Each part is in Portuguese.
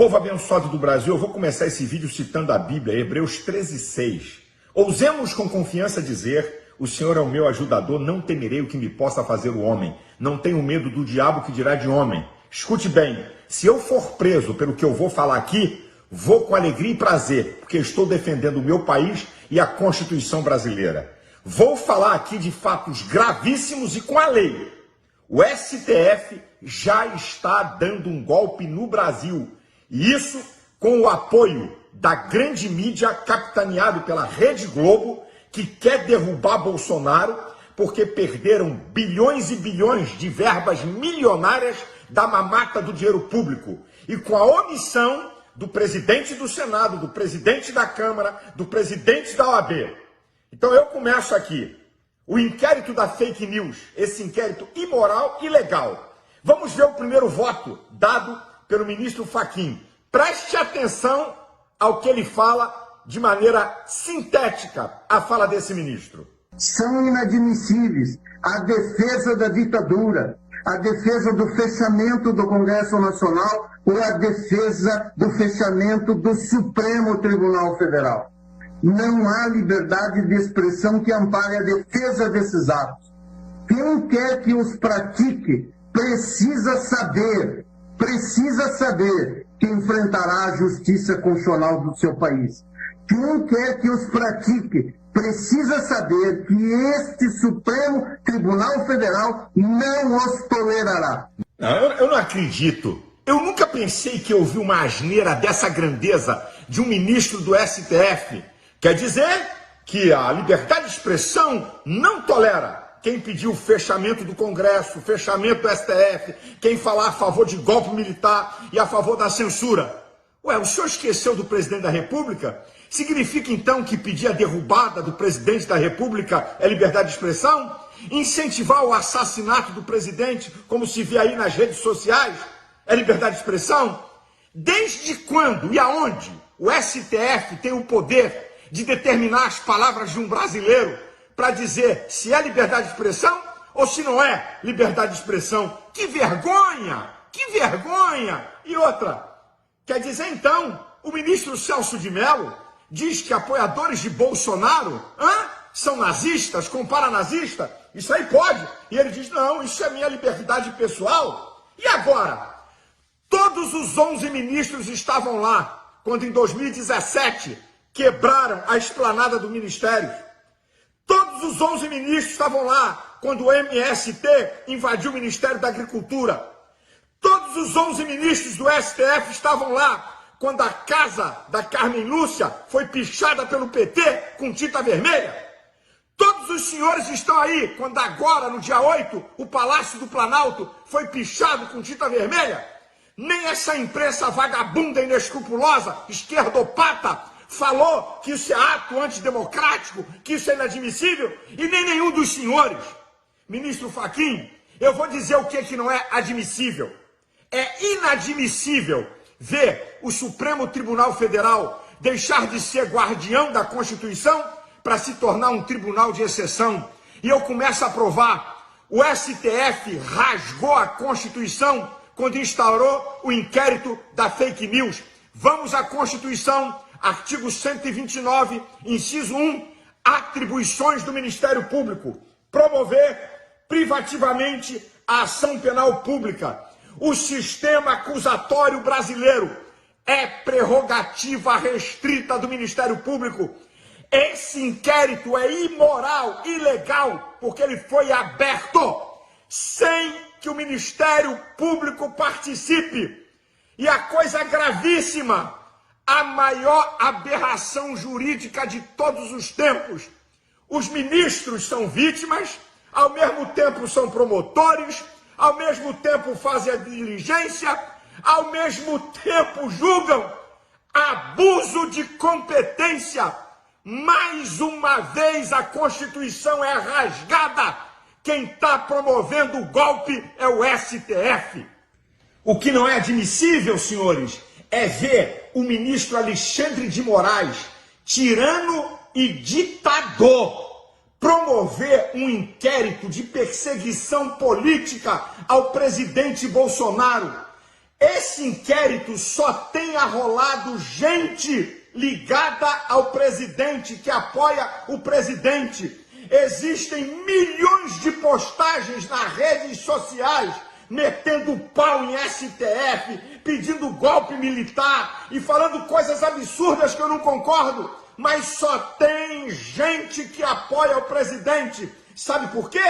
Povo abençoado do Brasil, eu vou começar esse vídeo citando a Bíblia, Hebreus 13:6. Ousemos com confiança dizer: o Senhor é o meu ajudador, não temerei o que me possa fazer o homem. Não tenho medo do diabo que dirá de homem. Escute bem, se eu for preso pelo que eu vou falar aqui, vou com alegria e prazer, porque estou defendendo o meu país e a Constituição brasileira. Vou falar aqui de fatos gravíssimos e com a lei. O STF já está dando um golpe no Brasil. E isso com o apoio da grande mídia capitaneado pela Rede Globo, que quer derrubar Bolsonaro porque perderam bilhões e bilhões de verbas milionárias da mamata do dinheiro público. E com a omissão do presidente do Senado, do presidente da Câmara, do presidente da OAB. Então eu começo aqui. O inquérito da fake news, esse inquérito imoral e ilegal. Vamos ver o primeiro voto dado pelo ministro Fachin. Preste atenção ao que ele fala de maneira sintética, a fala desse ministro. São inadmissíveis a defesa da ditadura, a defesa do fechamento do Congresso Nacional ou a defesa do fechamento do Supremo Tribunal Federal. Não há liberdade de expressão que ampare a defesa desses atos. Quem quer que os pratique precisa saber que enfrentará a justiça constitucional do seu país. Quem quer que os pratique precisa saber que este Supremo Tribunal Federal não os tolerará. Não, eu não acredito. Eu nunca pensei que eu ouvi uma asneira dessa grandeza de um ministro do STF. Quer dizer que a liberdade de expressão não tolera quem pediu o fechamento do Congresso, o fechamento do STF, quem falar a favor de golpe militar e a favor da censura. Ué, o senhor esqueceu do presidente da República? Significa então que pedir a derrubada do presidente da República é liberdade de expressão? Incentivar o assassinato do presidente, como se vê aí nas redes sociais, é liberdade de expressão? Desde quando e aonde o STF tem o poder de determinar as palavras de um brasileiro para dizer se é liberdade de expressão ou se não é liberdade de expressão? Que vergonha! Que vergonha! E outra, quer dizer então, o ministro Celso de Mello diz que apoiadores de Bolsonaro são nazistas, compara nazista? Isso aí pode. E ele diz, não, isso é minha liberdade pessoal. E agora? Todos os 11 ministros estavam lá quando em 2017 quebraram a esplanada do Ministério. Todos os 11 ministros estavam lá quando o MST invadiu o Ministério da Agricultura. Todos os 11 ministros do STF estavam lá quando a casa da Carmen Lúcia foi pichada pelo PT com tinta vermelha. Todos os senhores estão aí quando agora, no dia 8, o Palácio do Planalto foi pichado com tinta vermelha. Nem essa imprensa vagabunda, inescrupulosa, esquerdopata, falou que isso é ato antidemocrático, que isso é inadmissível, e nem nenhum dos senhores. Ministro Fachin, eu vou dizer o que não é admissível. É inadmissível ver o Supremo Tribunal Federal deixar de ser guardião da Constituição para se tornar um tribunal de exceção. E eu começo a provar. O STF rasgou a Constituição quando instaurou o inquérito da fake news. Vamos à Constituição, artigo 129, inciso 1, atribuições do Ministério Público. Promover privativamente a ação penal pública. O sistema acusatório brasileiro é prerrogativa restrita do Ministério Público. Esse inquérito é imoral, ilegal, porque ele foi aberto sem que o Ministério Público participe. E a coisa gravíssima, a maior aberração jurídica de todos os tempos. Os ministros são vítimas, ao mesmo tempo são promotores, ao mesmo tempo fazem a diligência, ao mesmo tempo julgam. Abuso de competência. Mais uma vez a Constituição é rasgada. Quem está promovendo o golpe é o STF. O que não é admissível, senhores, é ver o ministro Alexandre de Moraes, tirano e ditador, promover um inquérito de perseguição política ao presidente Bolsonaro. Esse inquérito só tem arrolado gente ligada ao presidente, que apoia o presidente. Existem milhões de postagens nas redes sociais metendo pau em STF, pedindo golpe militar e falando coisas absurdas que eu não concordo, mas só tem gente que apoia o presidente. Sabe por quê?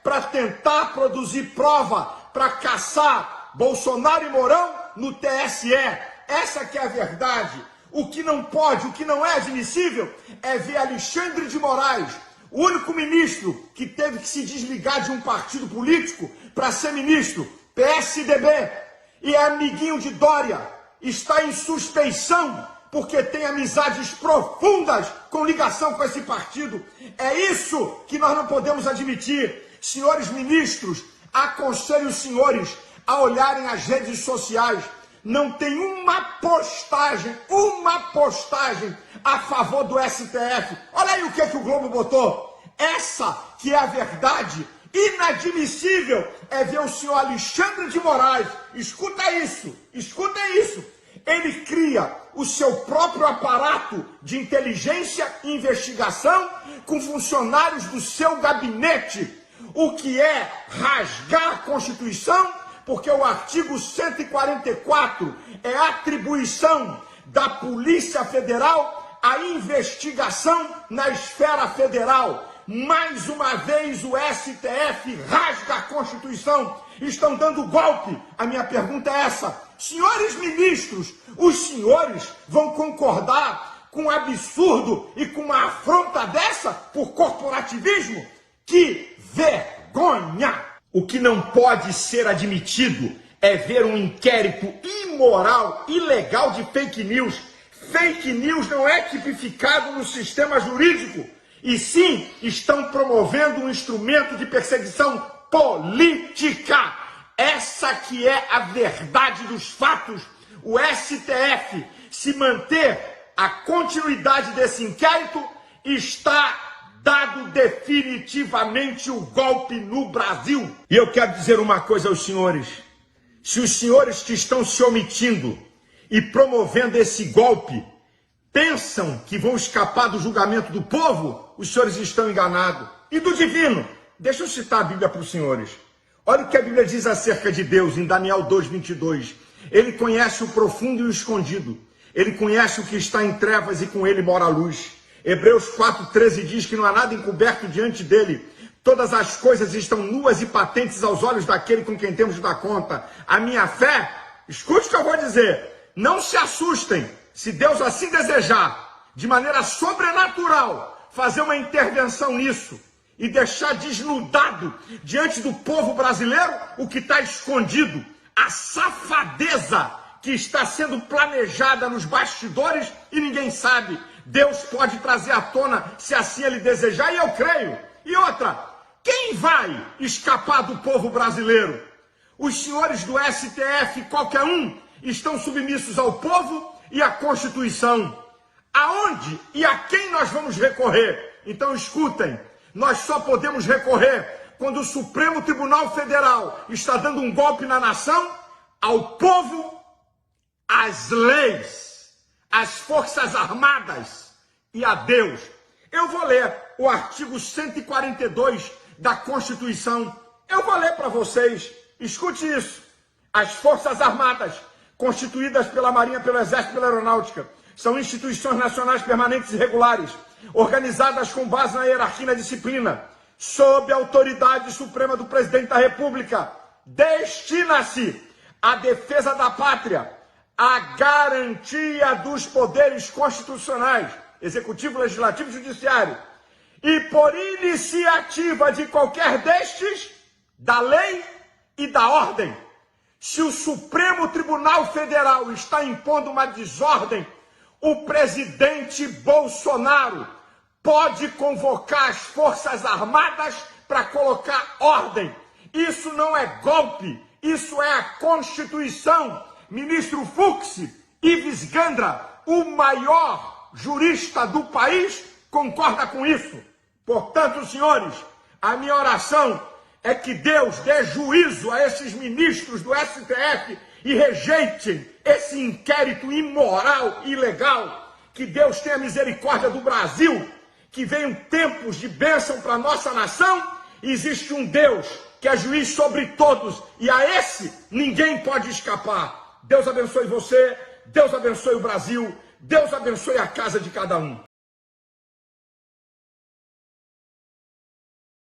Para tentar produzir prova para caçar Bolsonaro e Mourão no TSE. Essa que é a verdade. O que não pode, o que não é admissível é ver Alexandre de Moraes, o único ministro que teve que se desligar de um partido político para ser ministro, PSDB, e é amiguinho de Dória, está em suspeição porque tem amizades profundas com ligação com esse partido. É isso que nós não podemos admitir. Senhores ministros, aconselho os senhores a olharem as redes sociais. Não tem uma postagem a favor do STF. Olha aí o que o Globo botou. Essa que é a verdade. Inadmissível é ver o senhor Alexandre de Moraes. Escuta isso. Ele cria o seu próprio aparato de inteligência e investigação com funcionários do seu gabinete. O que é rasgar a Constituição, porque o artigo 144 é atribuição da Polícia Federal à investigação na esfera federal. Mais uma vez o STF rasga a Constituição. Estão dando golpe. A minha pergunta é essa. Senhores ministros, os senhores vão concordar com um absurdo e com uma afronta dessa por corporativismo? Que vergonha! O que não pode ser admitido é ver um inquérito imoral, ilegal de fake news. Fake news não é tipificado no sistema jurídico, e sim estão promovendo um instrumento de perseguição política. Essa que é a verdade dos fatos. O STF, se manter a continuidade desse inquérito, está dado definitivamente o golpe no Brasil. E eu quero dizer uma coisa aos senhores. Se os senhores que estão se omitindo e promovendo esse golpe pensam que vão escapar do julgamento do povo, os senhores estão enganados. E do divino? Deixa eu citar a Bíblia para os senhores. Olha o que a Bíblia diz acerca de Deus em Daniel 2:22. Ele conhece o profundo e o escondido. Ele conhece o que está em trevas e com ele mora a luz. Hebreus 4:13 diz que não há nada encoberto diante dele. Todas as coisas estão nuas e patentes aos olhos daquele com quem temos de dar conta. A minha fé, escute o que eu vou dizer, não se assustem se Deus assim desejar, de maneira sobrenatural, fazer uma intervenção nisso e deixar desnudado diante do povo brasileiro o que está escondido, a safadeza que está sendo planejada nos bastidores e ninguém sabe. Deus pode trazer à tona se assim ele desejar, e eu creio. E outra, quem vai escapar do povo brasileiro? Os senhores do STF, qualquer um, estão submissos ao povo e à Constituição. Aonde e a quem nós vamos recorrer? Então escutem, nós só podemos recorrer quando o Supremo Tribunal Federal está dando um golpe na nação, ao povo, às leis, às Forças Armadas e a Deus. Eu vou ler o artigo 142 da Constituição. Eu vou ler para vocês. Escute isso. As Forças Armadas, constituídas pela Marinha, pelo Exército e pela Aeronáutica, são instituições nacionais permanentes e regulares, organizadas com base na hierarquia e na disciplina, sob a autoridade suprema do Presidente da República. Destina-se à defesa da pátria, à garantia dos poderes constitucionais, executivo, legislativo e judiciário, e por iniciativa de qualquer destes, da lei e da ordem. Se o Supremo Tribunal Federal está impondo uma desordem, o presidente Bolsonaro pode convocar as Forças Armadas para colocar ordem. Isso não é golpe, isso é a Constituição. Ministro Fux, Ives Gandra, o maior jurista do país, concorda com isso. Portanto, senhores, a minha oração é que Deus dê juízo a esses ministros do STF e rejeitem esse inquérito imoral e ilegal. Que Deus tenha misericórdia do Brasil, que venham tempos de bênção para a nossa nação. Existe um Deus que é juiz sobre todos, e a esse ninguém pode escapar. Deus abençoe você, Deus abençoe o Brasil, Deus abençoe a casa de cada um.